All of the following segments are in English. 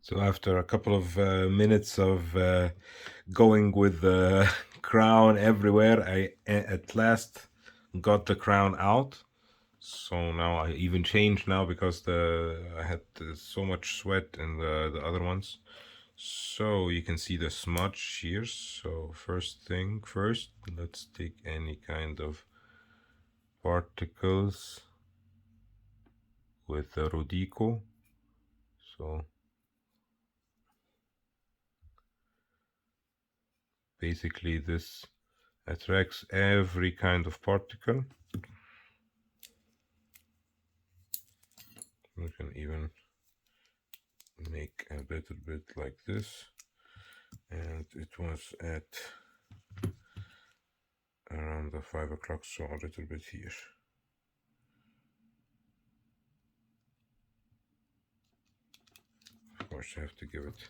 So after a couple of minutes of going with the crown everywhere, I at last got the crown out. So now I even changed now because I had so much sweat in the other ones. So you can see the smudge here. So first thing first, let's take any kind of particles with the rodico. So basically this attracts every kind of particle. We can even make a little bit like this, and it was at around the 5 o'clock, so a little bit here. Of course I have to give it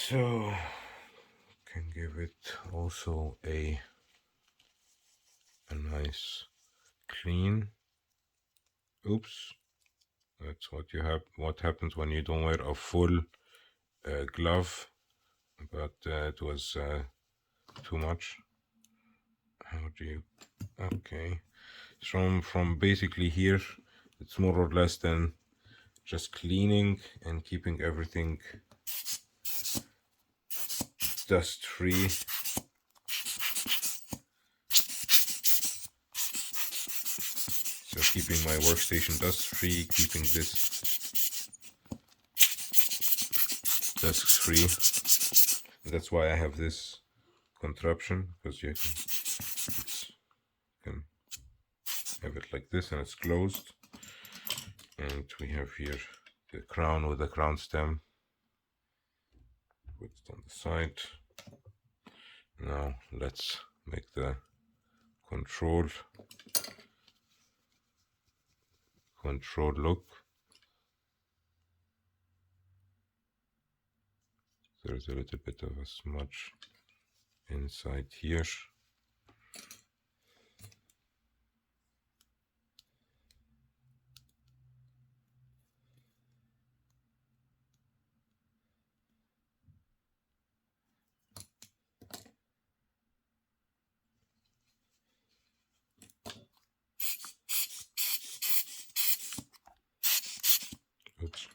so can give it also a nice clean. Oops, that's what you have. What happens when you don't wear a full glove, but it was too much. How do you? Okay, from basically here, it's more or less than just cleaning and keeping everything dust free. So keeping my workstation dust free, keeping this dust free. And that's why I have this contraption, because you can have it like this and it's closed. And we have here the crown with the crown stem. Put it on the side. Now let's make the control look. There's a little bit of a smudge inside here. Oops.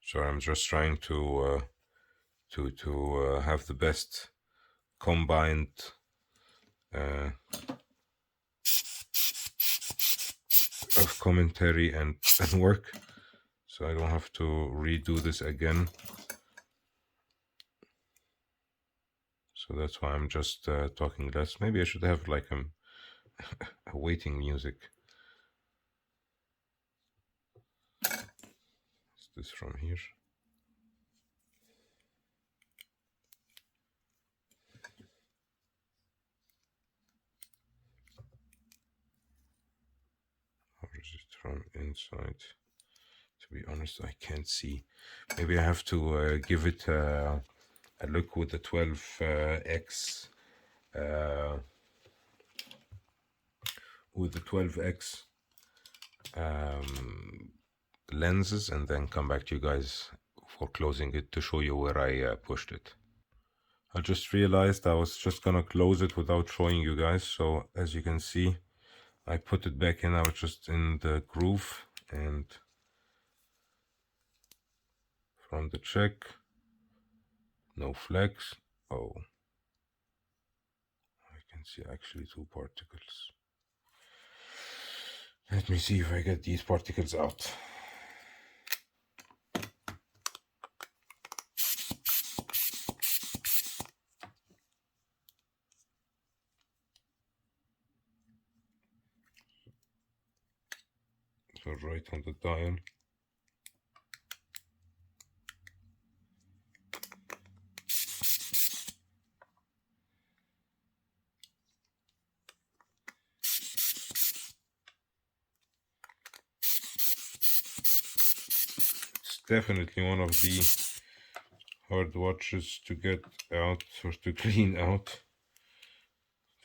So I'm just trying to have the best combined of commentary and work, so I don't have to redo this again. So that's why I'm just talking less. Maybe I should have like a waiting music. Is this from here? Or is it from inside? To be honest, I can't see. Maybe I have to give it a look with the 12x with the 12x lenses, and then come back to you guys for closing it to show you where I pushed it. I just realized I was just gonna close it without showing you guys. So as you can see, I put it back in. I was just in the groove, and from the check, no flex. Oh, I can see actually 2 particles. Let me see if I get these particles out. So right on the dial. It's definitely one of the hard watches to get out or to clean out,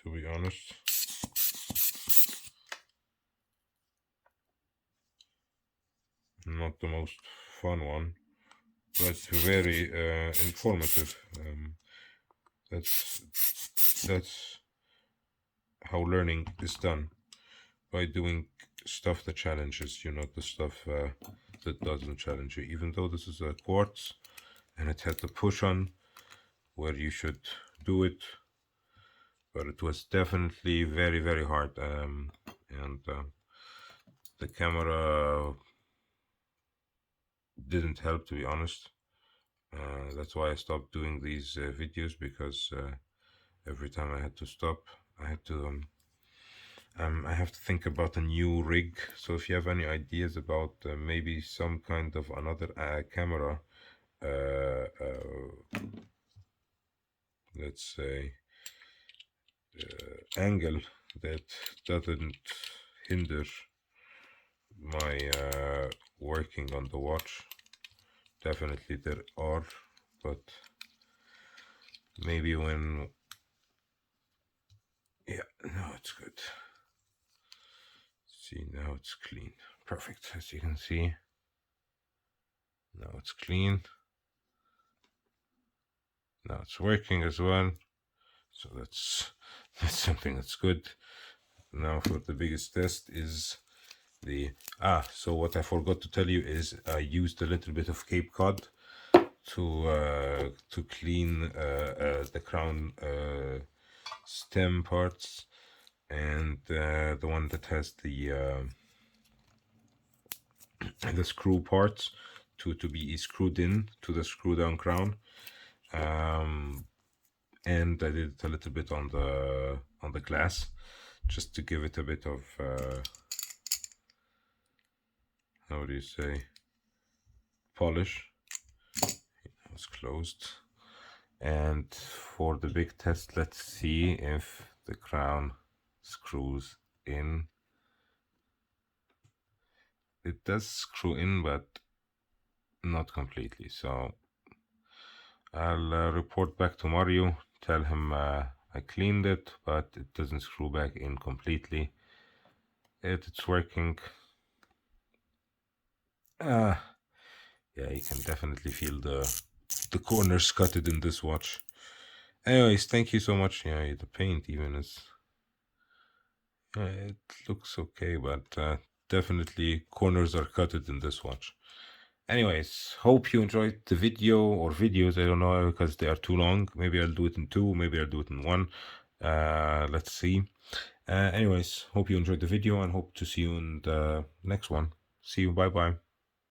to be honest. Not the most fun one, but very informative. That's how learning is done, by doing stuff that challenges you, not the stuff that doesn't challenge you. Even though this is a quartz and it had the push on where you should do it, but it was definitely very, very hard. And the camera didn't help, to be honest. That's why I stopped doing these videos, because every time I had to stop, I had to I have to think about a new rig. So if you have any ideas about maybe some kind of another camera, let's say angle that doesn't hinder my working on the watch, definitely there are, but maybe when, yeah, no, it's good. See, now it's clean, perfect. As you can see, now it's clean, now it's working as well, so that's something that's good. Now for the biggest test is the so what I forgot to tell you is I used a little bit of Cape Cod to clean the crown stem parts, and the one that has the screw parts to be screwed in to the screw down crown, and I did it a little bit on the glass, just to give it a bit of how do you say, polish. It's closed. And for the big test, let's see if the crown screws in. It does screw in, but not completely. So I'll report back to Mario, tell him I cleaned it, but it doesn't screw back in completely. It's working. Yeah, you can definitely feel the corners cutted in this watch. Anyways, thank you so much. Yeah, the paint even is, it looks okay, but definitely corners are cutted in this watch. Anyways, hope you enjoyed the video or videos. I don't know, because they are too long. Maybe I'll do it in 2, maybe I'll do it in 1. Let's see. Anyways, hope you enjoyed the video and hope to see you in the next one. See you. Bye bye.